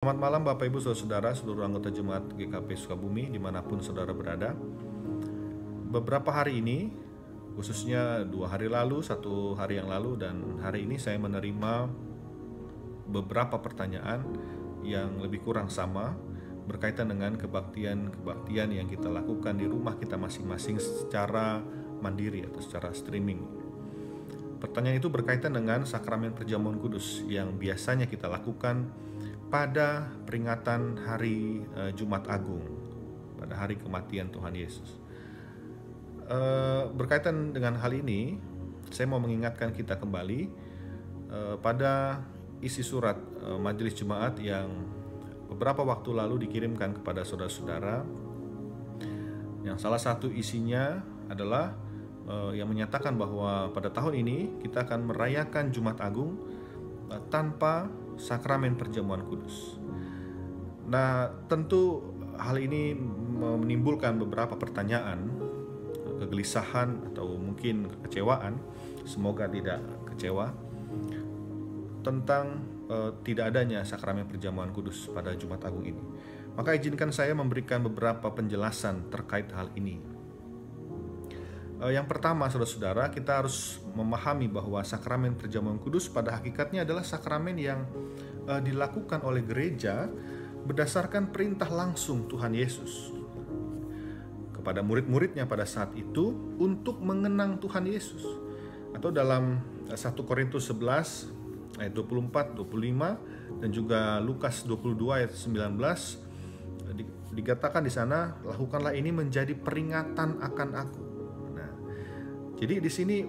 Selamat malam Bapak Ibu Saudara, seluruh anggota Jemaat GKP Sukabumi dimanapun saudara berada. Beberapa hari ini, khususnya 2 hari lalu, 1 hari yang lalu, dan hari ini saya menerima beberapa pertanyaan yang lebih kurang sama berkaitan dengan kebaktian yang kita lakukan di rumah kita masing-masing secara mandiri atau secara streaming. Pertanyaan itu berkaitan dengan sakramen perjamuan kudus yang biasanya kita lakukan pada peringatan hari Jumat Agung, pada hari kematian Tuhan Yesus. Berkaitan dengan hal ini, saya mau mengingatkan kita kembali pada isi surat Majelis Jemaat yang beberapa waktu lalu dikirimkan kepada saudara-saudara, yang salah satu isinya adalah yang menyatakan bahwa pada tahun ini kita akan merayakan Jumat Agung tanpa sakramen perjamuan kudus. Nah, tentu hal ini menimbulkan beberapa pertanyaan, kegelisahan atau mungkin kekecewaan, semoga tidak kecewa, tentang tidak adanya sakramen perjamuan kudus pada Jumat Agung ini. Maka izinkan saya memberikan beberapa penjelasan terkait hal ini. Yang pertama, saudara-saudara, kita harus memahami bahwa sakramen perjamuan kudus pada hakikatnya adalah sakramen yang dilakukan oleh gereja berdasarkan perintah langsung Tuhan Yesus kepada murid-muridnya pada saat itu untuk mengenang Tuhan Yesus. Atau dalam 1 Korintus 11 ayat 24, 25 dan juga Lukas 22 ayat 19 dikatakan di sana, lakukanlah ini menjadi peringatan akan aku. Jadi di sini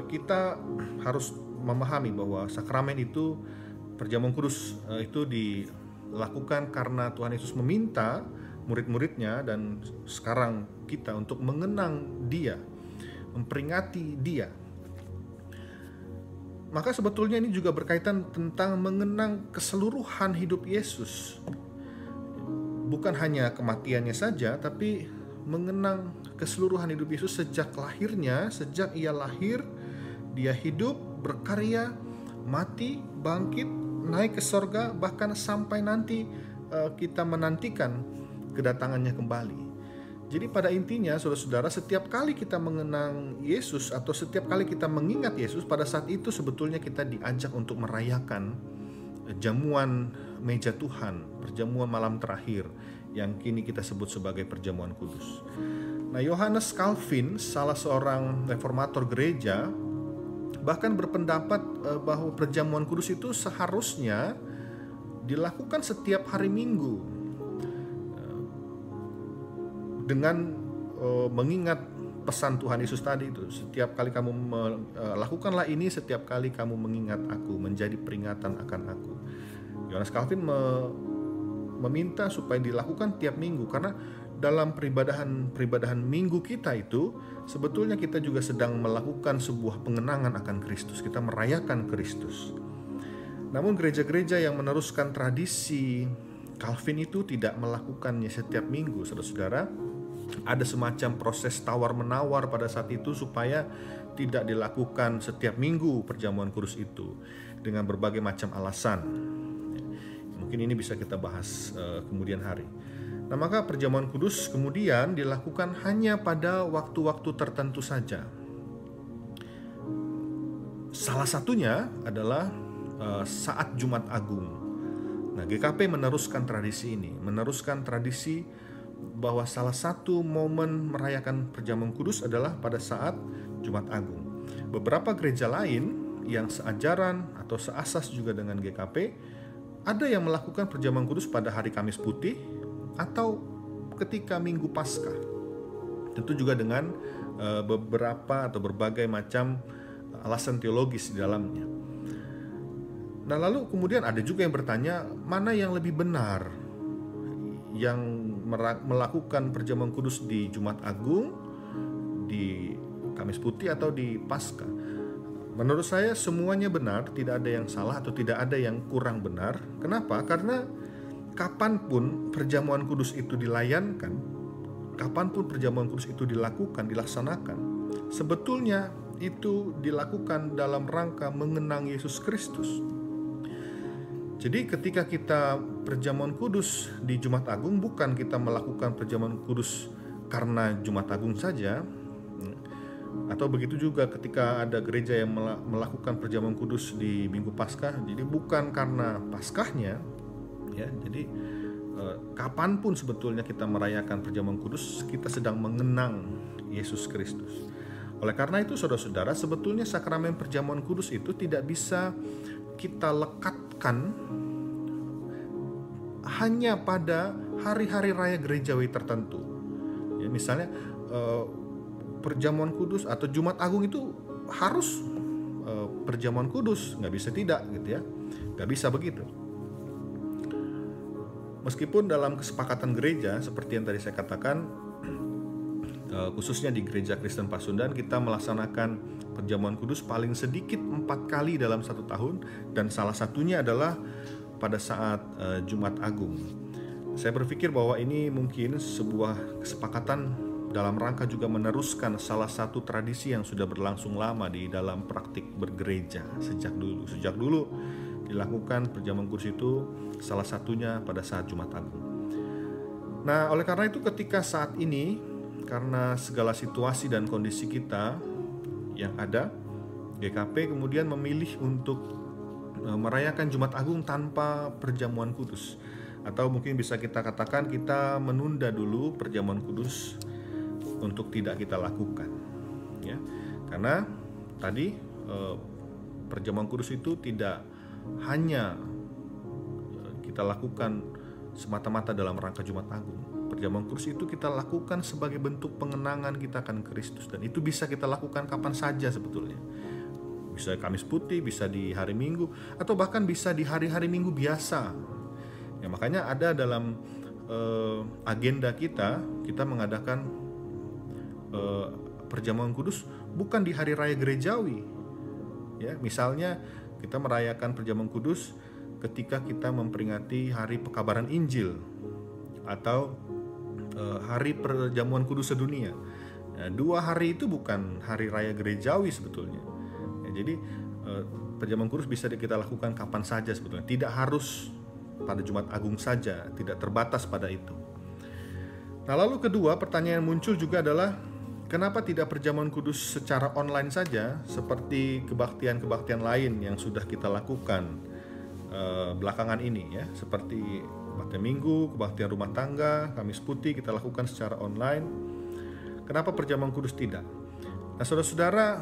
kita harus memahami bahwa sakramen itu, perjamuan kudus itu dilakukan karena Tuhan Yesus meminta murid-muridnya dan sekarang kita untuk mengenang Dia, memperingati Dia. Maka sebetulnya ini juga berkaitan tentang mengenang keseluruhan hidup Yesus. Bukan hanya kematiannya saja, tapi mengenang keseluruhan hidup Yesus sejak lahirnya, sejak Ia lahir, Dia hidup, berkarya, mati, bangkit, naik ke sorga, bahkan sampai nanti kita menantikan kedatangannya kembali. Jadi pada intinya, saudara-saudara, setiap kali kita mengenang Yesus atau setiap kali kita mengingat Yesus, pada saat itu sebetulnya kita diajak untuk merayakan jamuan meja Tuhan, perjamuan malam terakhir, yang kini kita sebut sebagai perjamuan kudus. Nah, Yohanes Calvin, salah seorang reformator gereja, bahkan berpendapat bahwa perjamuan kudus itu seharusnya dilakukan setiap hari Minggu dengan mengingat pesan Tuhan Yesus tadi itu. Setiap kali kamu lakukanlah ini, setiap kali kamu mengingat aku, menjadi peringatan akan aku. Yohanes Calvin meminta supaya dilakukan tiap minggu, karena dalam peribadahan minggu kita itu sebetulnya kita juga sedang melakukan sebuah pengenangan akan Kristus. Kita merayakan Kristus. Namun gereja-gereja yang meneruskan tradisi Calvin itu tidak melakukannya setiap minggu, saudara-saudara. Ada semacam proses tawar-menawar pada saat itu supaya tidak dilakukan setiap minggu perjamuan kudus itu dengan berbagai macam alasan. Mungkin ini bisa kita bahas kemudian hari. Nah, maka perjamuan kudus kemudian dilakukan hanya pada waktu-waktu tertentu saja. Salah satunya adalah saat Jumat Agung. Nah, GKP meneruskan tradisi ini, meneruskan tradisi bahwa salah satu momen merayakan perjamuan kudus adalah pada saat Jumat Agung. Beberapa gereja lain yang seajaran atau seasas juga dengan GKP, ada yang melakukan perjamuan kudus pada hari Kamis Putih atau ketika Minggu Paskah. Tentu juga dengan beberapa atau berbagai macam alasan teologis di dalamnya. Nah, lalu kemudian ada juga yang bertanya, mana yang lebih benar? Yang melakukan perjamuan kudus di Jumat Agung, di Kamis Putih atau di Paskah? Menurut saya semuanya benar, tidak ada yang salah atau tidak ada yang kurang benar. Kenapa? Karena kapanpun perjamuan kudus itu dilayankan, kapanpun perjamuan kudus itu dilakukan, dilaksanakan, sebetulnya itu dilakukan dalam rangka mengenang Yesus Kristus. Jadi ketika kita perjamuan kudus di Jumat Agung, bukan kita melakukan perjamuan kudus karena Jumat Agung saja, atau begitu juga ketika ada gereja yang melakukan perjamuan kudus di Minggu Paskah, jadi bukan karena Paskahnya, ya. Jadi kapanpun sebetulnya kita merayakan perjamuan kudus, kita sedang mengenang Yesus Kristus. Oleh karena itu, saudara-saudara, sebetulnya sakramen perjamuan kudus itu tidak bisa kita lekatkan hanya pada hari-hari raya gerejawi tertentu. Ya, misalnya perjamuan kudus atau Jumat Agung itu harus perjamuan kudus, nggak bisa tidak gitu ya, nggak bisa begitu. Meskipun dalam kesepakatan gereja seperti yang tadi saya katakan, khususnya di Gereja Kristen Pasundan, kita melaksanakan perjamuan kudus paling sedikit 4 kali dalam 1 tahun, dan salah satunya adalah pada saat Jumat Agung. Saya berpikir bahwa ini mungkin sebuah kesepakatan dalam rangka juga meneruskan salah satu tradisi yang sudah berlangsung lama di dalam praktik bergereja sejak dulu. Sejak dulu dilakukan perjamuan kudus itu, salah satunya pada saat Jumat Agung. Nah, oleh karena itu ketika saat ini, karena segala situasi dan kondisi kita yang ada, GKP kemudian memilih untuk merayakan Jumat Agung tanpa perjamuan kudus. Atau mungkin bisa kita katakan kita menunda dulu perjamuan kudus untuk tidak kita lakukan, ya. Karena tadi perjamuan kudus itu tidak hanya kita lakukan semata-mata dalam rangka Jumat Agung. Perjamuan kudus itu kita lakukan sebagai bentuk pengenangan kita akan Kristus, dan itu bisa kita lakukan kapan saja sebetulnya. Bisa Kamis Putih, bisa di hari Minggu, atau bahkan bisa di hari-hari Minggu biasa. Ya, makanya ada dalam agenda kita mengadakan perjamuan kudus bukan di hari raya gerejawi. Ya, misalnya kita merayakan perjamuan kudus ketika kita memperingati hari pekabaran Injil atau hari perjamuan kudus sedunia. Ya, 2 hari itu bukan hari raya gerejawi sebetulnya. Ya, jadi perjamuan kudus bisa kita lakukan kapan saja sebetulnya. Tidak harus pada Jumat Agung saja, tidak terbatas pada itu. Nah, lalu kedua pertanyaan yang muncul juga adalah, kenapa tidak perjamuan kudus secara online saja seperti kebaktian-kebaktian lain yang sudah kita lakukan belakangan ini, ya, seperti kebaktian Minggu, kebaktian rumah tangga, Kamis Putih kita lakukan secara online. Kenapa perjamuan kudus tidak? Nah, saudara-saudara,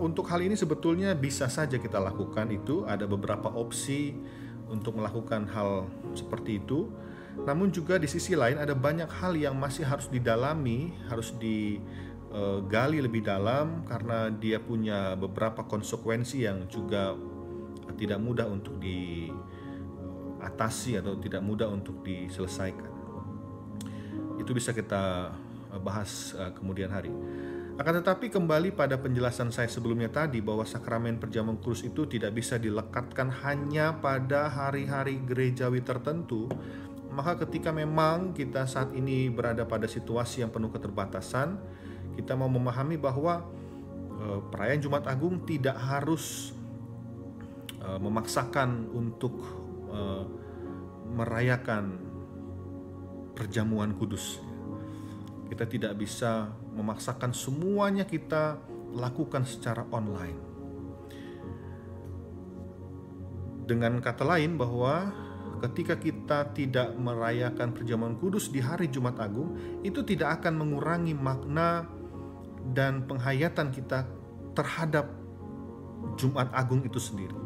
untuk hal ini sebetulnya bisa saja kita lakukan itu. Ada beberapa opsi untuk melakukan hal seperti itu. Namun juga di sisi lain ada banyak hal yang masih harus didalami, harus digali lebih dalam, karena dia punya beberapa konsekuensi yang juga tidak mudah untuk diatasi atau tidak mudah untuk diselesaikan. Itu bisa kita bahas kemudian hari. Akan tetapi kembali pada penjelasan saya sebelumnya tadi, bahwa sakramen perjamuan kudus itu tidak bisa dilekatkan hanya pada hari-hari gerejawi tertentu. Maka ketika memang kita saat ini berada pada situasi yang penuh keterbatasan, kita mau memahami bahwa perayaan Jumat Agung tidak harus memaksakan untuk merayakan perjamuan kudus. Kita tidak bisa memaksakan semuanya kita lakukan secara online. Dengan kata lain, bahwa ketika kita tidak merayakan perjamuan kudus di hari Jumat Agung, itu tidak akan mengurangi makna dan penghayatan kita terhadap Jumat Agung itu sendiri.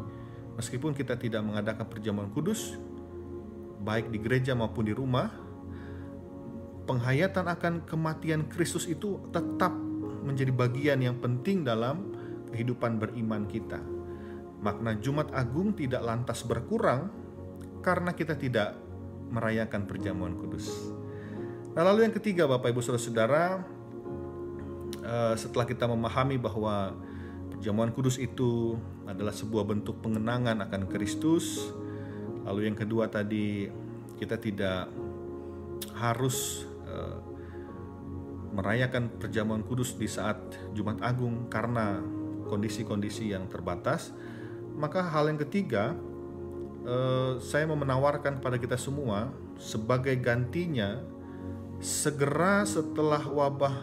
Meskipun kita tidak mengadakan perjamuan kudus, baik di gereja maupun di rumah, penghayatan akan kematian Kristus itu tetap menjadi bagian yang penting dalam kehidupan beriman kita. Makna Jumat Agung tidak lantas berkurang karena kita tidak merayakan perjamuan kudus. Nah, lalu yang ketiga, Bapak Ibu Saudara-saudara, setelah kita memahami bahwa perjamuan kudus itu adalah sebuah bentuk pengenangan akan Kristus, lalu yang kedua tadi, kita tidak harus merayakan perjamuan kudus di saat Jumat Agung karena kondisi-kondisi yang terbatas. Maka hal yang ketiga, saya mau menawarkan kepada kita semua sebagai gantinya, segera setelah wabah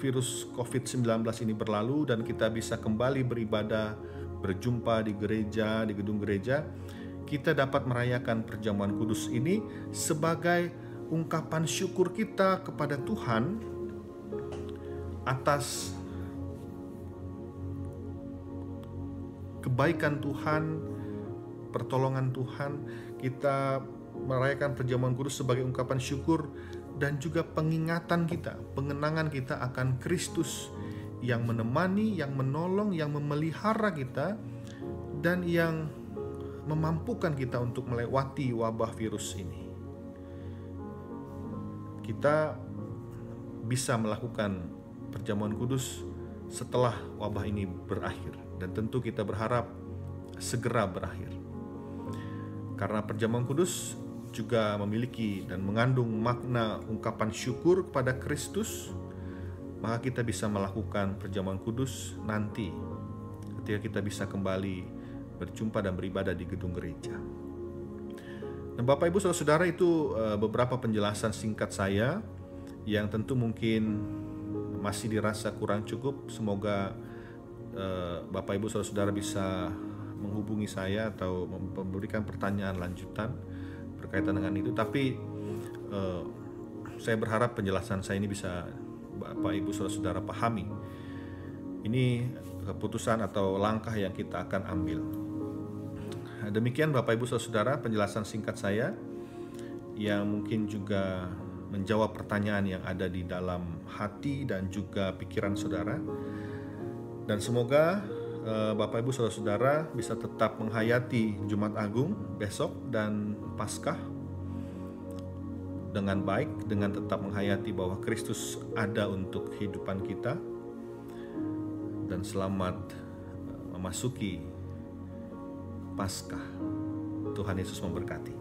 virus COVID-19 ini berlalu dan kita bisa kembali beribadah, berjumpa di gereja, di gedung gereja, kita dapat merayakan perjamuan kudus ini sebagai ungkapan syukur kita kepada Tuhan atas kebaikan Tuhan, pertolongan Tuhan. Kita merayakan perjamuan kudus sebagai ungkapan syukur dan juga pengingatan kita, pengenangan kita akan Kristus yang menemani, yang menolong, yang memelihara kita, dan yang memampukan kita untuk melewati wabah virus ini. Kita bisa melakukan perjamuan kudus setelah wabah ini berakhir, dan tentu kita berharap segera berakhir. Karena perjamuan kudus juga memiliki dan mengandung makna ungkapan syukur kepada Kristus, maka kita bisa melakukan perjamuan kudus nanti ketika kita bisa kembali berjumpa dan beribadah di gedung gereja. Dan Bapak Ibu Saudara-saudara, itu beberapa penjelasan singkat saya yang tentu mungkin masih dirasa kurang cukup. Semoga Bapak Ibu Saudara-saudara bisa menghubungi saya atau memberikan pertanyaan lanjutan berkaitan dengan itu. Tapi saya berharap penjelasan saya ini bisa Bapak Ibu Saudara-saudara pahami. Ini keputusan atau langkah yang kita akan ambil. Demikian Bapak Ibu Saudara-saudara penjelasan singkat saya yang mungkin juga menjawab pertanyaan yang ada di dalam hati dan juga pikiran saudara. Dan semoga Bapak Ibu Saudara-saudara bisa tetap menghayati Jumat Agung besok dan Paskah dengan baik, dengan tetap menghayati bahwa Kristus ada untuk kehidupan kita, dan selamat memasuki Paskah. Tuhan Yesus memberkati.